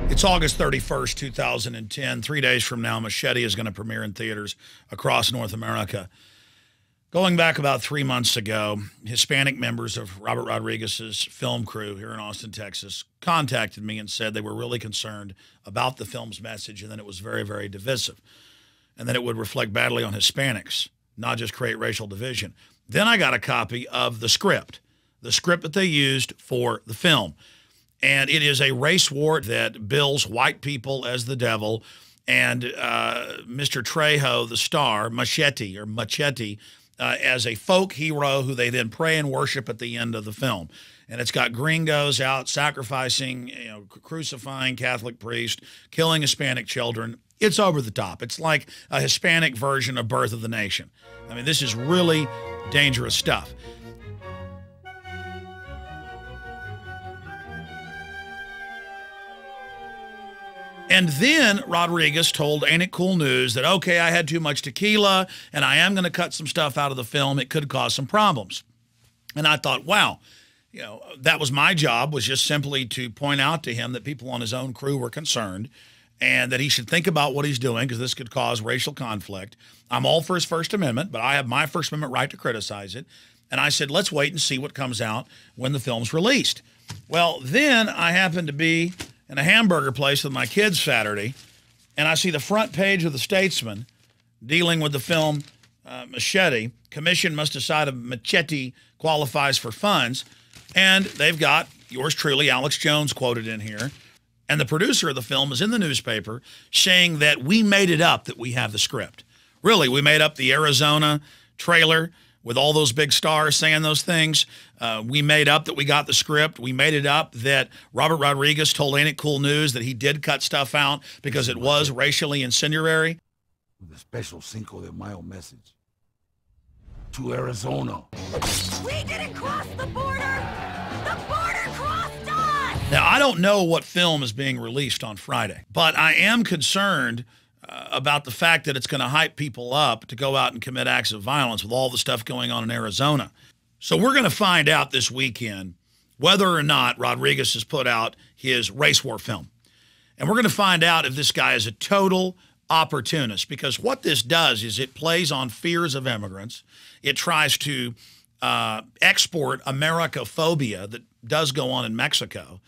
It's August 31st, 2010. 3 days from now, Machete is going to premiere in theaters across North America. Going back about 3 months ago, Hispanic members of Robert Rodriguez's film crew here in Austin, Texas, contacted me and said they were really concerned about the film's message and that it was very, very divisive and that it would reflect badly on Hispanics, not just create racial division. Then I got a copy of the script that they used for the film. And it is a race war that bills white people as the devil, and Mr. Trejo, the star, Machete, as a folk hero who they then pray and worship at the end of the film. And it's got gringos out sacrificing, crucifying Catholic priests, killing Hispanic children. It's over the top. It's like a Hispanic version of Birth of the Nation. I mean, this is really dangerous stuff. And then Rodriguez told Ain't It Cool News that, okay, I had too much tequila and I am going to cut some stuff out of the film. It could cause some problems. And I thought, wow, that was my job, was just simply to point out to him that people on his own crew were concerned and that he should think about what he's doing because this could cause racial conflict. I'm all for his First Amendment, but I have my First Amendment right to criticize it. And I said, let's wait and see what comes out when the film's released. Well, then I happened to be in a hamburger place with my kids Saturday, and I see the front page of the Statesman dealing with the film Machete. Commission must decide if Machete qualifies for funds. And they've got yours truly, Alex Jones, quoted in here. And the producer of the film is in the newspaper saying that we made it up that we have the script. Really, we made up the Arizona trailer with all those big stars saying those things. We made up that we got the script. We made it up that Robert Rodriguez told Ain't It Cool News that he did cut stuff out because it was racially incendiary. With a special Cinco de Mayo message to Arizona. We didn't cross the border! The border crossed us! Now, I don't know what film is being released on Friday, but I am concerned about the fact that it's going to hype people up to go out and commit acts of violence with all the stuff going on in Arizona. So we're going to find out this weekend whether or not Rodriguez has put out his race war film. And we're going to find out if this guy is a total opportunist, because what this does is it plays on fears of immigrants. It tries to export Americophobia that does go on in Mexico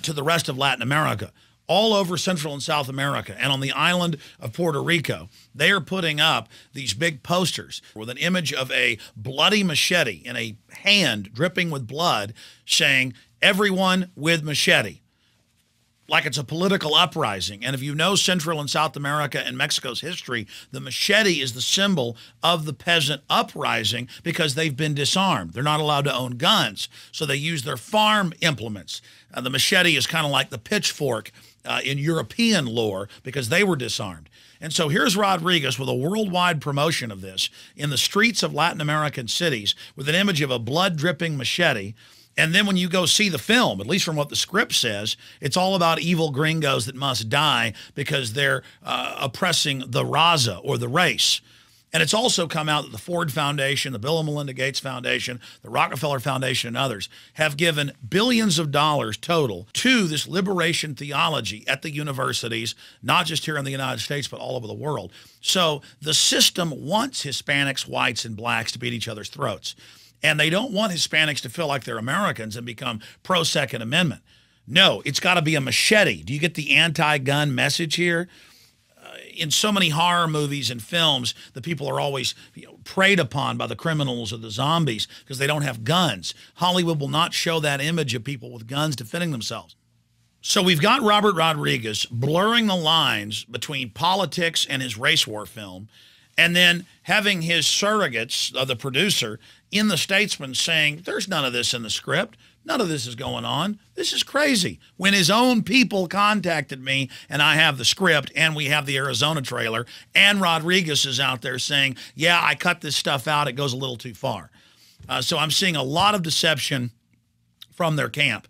to the rest of Latin America. All over Central and South America and on the island of Puerto Rico, they are putting up these big posters with an image of a bloody machete in a hand dripping with blood saying, everyone with machete, like it's a political uprising. And if you know Central and South America and Mexico's history, the machete is the symbol of the peasant uprising because they've been disarmed. They're not allowed to own guns, so they use their farm implements. The machete is kind of like the pitchfork in European lore because they were disarmed. And so here's Rodriguez with a worldwide promotion of this in the streets of Latin American cities with an image of a blood-dripping machete. And then when you go see the film, at least from what the script says, it's all about evil gringos that must die because they're oppressing the raza or the race. And it's also come out that the Ford Foundation, the Bill and Melinda Gates Foundation, the Rockefeller Foundation, and others have given billions of dollars total to this liberation theology at the universities, not just here in the United States, but all over the world. So the system wants Hispanics, whites, and blacks to beat each other's throats. And they don't want Hispanics to feel like they're Americans and become pro-Second Amendment. No, it's got to be a machete. Do you get the anti-gun message here? In so many horror movies and films, the people are always preyed upon by the criminals or the zombies because they don't have guns. Hollywood will not show that image of people with guns defending themselves. So we've got Robert Rodriguez blurring the lines between politics and his race war film, and then having his surrogates, the producer, in the Statesman saying, there's none of this in the script. None of this is going on. This is crazy. When his own people contacted me and I have the script and we have the Arizona trailer and Rodriguez is out there saying, yeah, I cut this stuff out. It goes a little too far. So I'm seeing a lot of deception from their camp.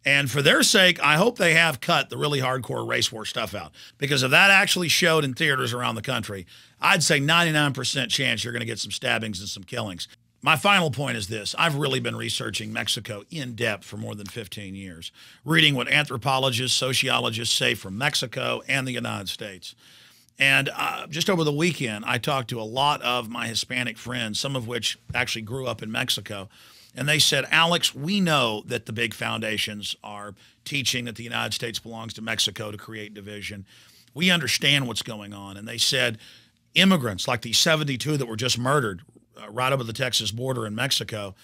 And for their sake, I hope they have cut the really hardcore race war stuff out. Because if that actually showed in theaters around the country, I'd say 99% chance you're going to get some stabbings and some killings. My final point is this. I've really been researching Mexico in depth for more than 15 years, reading what anthropologists, sociologists say from Mexico and the United States. And just over the weekend, I talked to a lot of my Hispanic friends, some of which actually grew up in Mexico. And they said, Alex, we know that the big foundations are teaching that the United States belongs to Mexico to create division. We understand what's going on. And they said immigrants like these 72 that were just murdered right over the Texas border in Mexico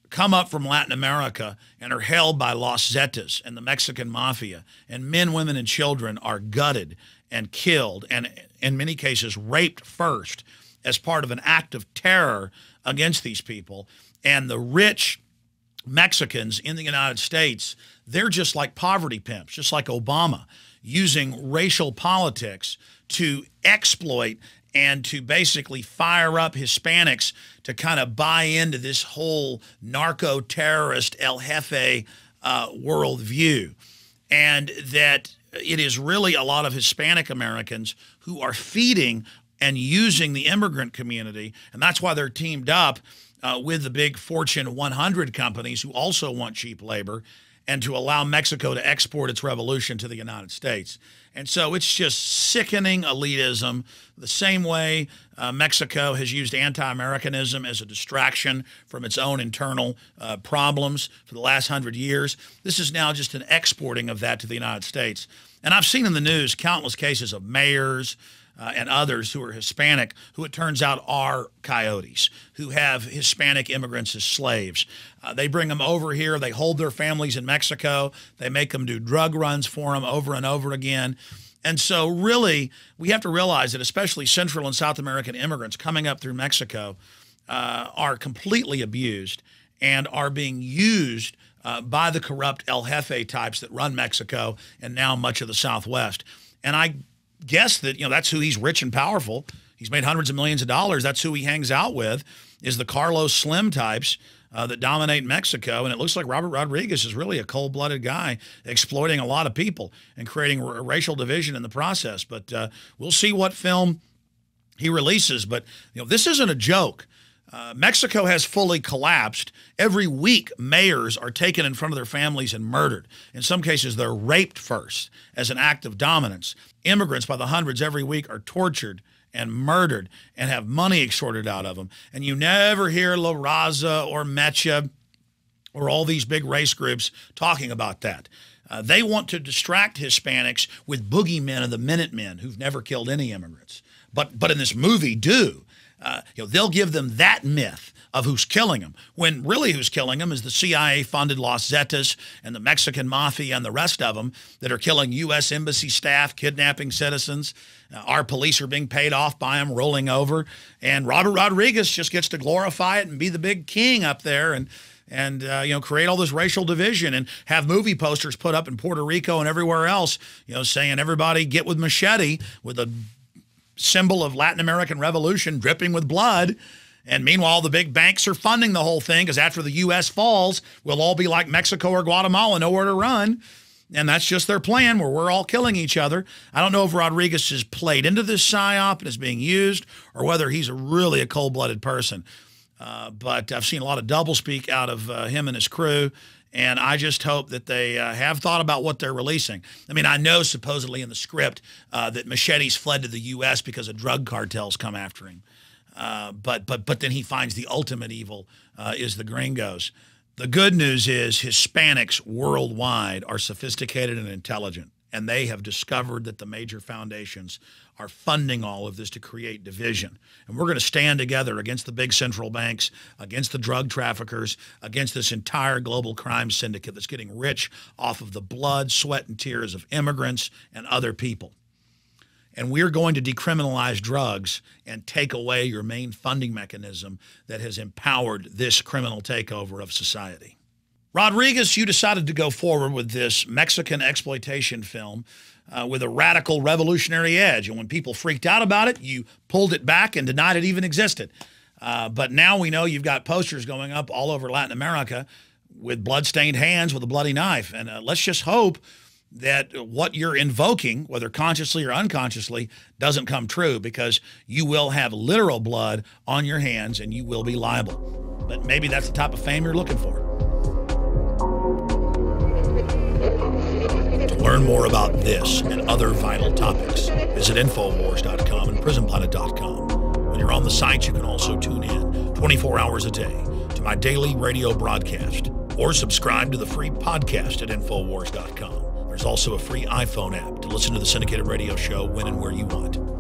come up from Latin America and are held by Los Zetas and the Mexican mafia. And men, women, and children are gutted and killed and in many cases raped first as part of an act of terror against these people. And the rich Mexicans in the United States, they're just like poverty pimps, just like Obama, using racial politics to exploit and to basically fire up Hispanics to kind of buy into this whole narco-terrorist El Jefe worldview. And that it is really a lot of Hispanic Americans who are feeding and using the immigrant community, and that's why they're teamed up with the big Fortune 100 companies who also want cheap labor and to allow Mexico to export its revolution to the United States. And so it's just sickening elitism, the same way Mexico has used anti-Americanism as a distraction from its own internal problems for the last 100 years. This is now just an exporting of that to the United States. And I've seen in the news countless cases of mayors and others who are Hispanic, who it turns out are coyotes, who have Hispanic immigrants as slaves. They bring them over here. They hold their families in Mexico. They make them do drug runs for them over and over again. And so really, we have to realize that especially Central and South American immigrants coming up through Mexico are completely abused and are being used by the corrupt El Jefe types that run Mexico and now much of the Southwest. And I guess that, that's who he's rich and powerful. He's made hundreds of millions of dollars. That's who he hangs out with, is the Carlos Slim types that dominate Mexico. And it looks like Robert Rodriguez is really a cold-blooded guy exploiting a lot of people and creating racial division in the process. But we'll see what film he releases. But this isn't a joke. Mexico has fully collapsed. Every week, mayors are taken in front of their families and murdered. In some cases, they're raped first as an act of dominance. Immigrants by the hundreds every week are tortured and murdered and have money extorted out of them. And you never hear La Raza or Mecha or all these big race groups talking about that. They want to distract Hispanics with boogeymen of the Minutemen who've never killed any immigrants. But in this movie, do. They'll give them that myth of who's killing them, when really who's killing them is the CIA-funded Los Zetas and the Mexican mafia and the rest of them that are killing U.S. embassy staff, kidnapping citizens. Our police are being paid off by them, rolling over. And Robert Rodriguez just gets to glorify it and be the big king up there and create all this racial division and have movie posters put up in Puerto Rico and everywhere else, saying everybody get with Machete, with a symbol of Latin American revolution dripping with blood. And meanwhile, the big banks are funding the whole thing because after the U.S. falls, we'll all be like Mexico or Guatemala, nowhere to run. And that's just their plan, where we're all killing each other. I don't know if Rodriguez has played into this psyop and is being used, or whether he's really a cold-blooded person. But I've seen a lot of doublespeak out of him and his crew. And I just hope that they have thought about what they're releasing. I mean, I know supposedly in the script that Machete's fled to the U.S. because of drug cartels come after him. But then he finds the ultimate evil is the gringos. The good news is Hispanics worldwide are sophisticated and intelligent, and they have discovered that the major foundations are funding all of this to create division. And we're going to stand together against the big central banks, against the drug traffickers, against this entire global crime syndicate that's getting rich off of the blood, sweat, and tears of immigrants and other people. And we're going to decriminalize drugs and take away your main funding mechanism that has empowered this criminal takeover of society. Rodriguez, you decided to go forward with this Mexican exploitation film with a radical revolutionary edge. And when people freaked out about it, you pulled it back and denied it even existed. But now we know you've got posters going up all over Latin America with bloodstained hands with a bloody knife. And let's just hope that what you're invoking, whether consciously or unconsciously, doesn't come true, because you will have literal blood on your hands and you will be liable. But maybe that's the type of fame you're looking for. To learn more about this and other vital topics, visit Infowars.com and PrisonPlanet.com. When you're on the site, you can also tune in 24 hours a day to my daily radio broadcast, or subscribe to the free podcast at Infowars.com. There's also a free iPhone app to listen to the syndicated radio show when and where you want.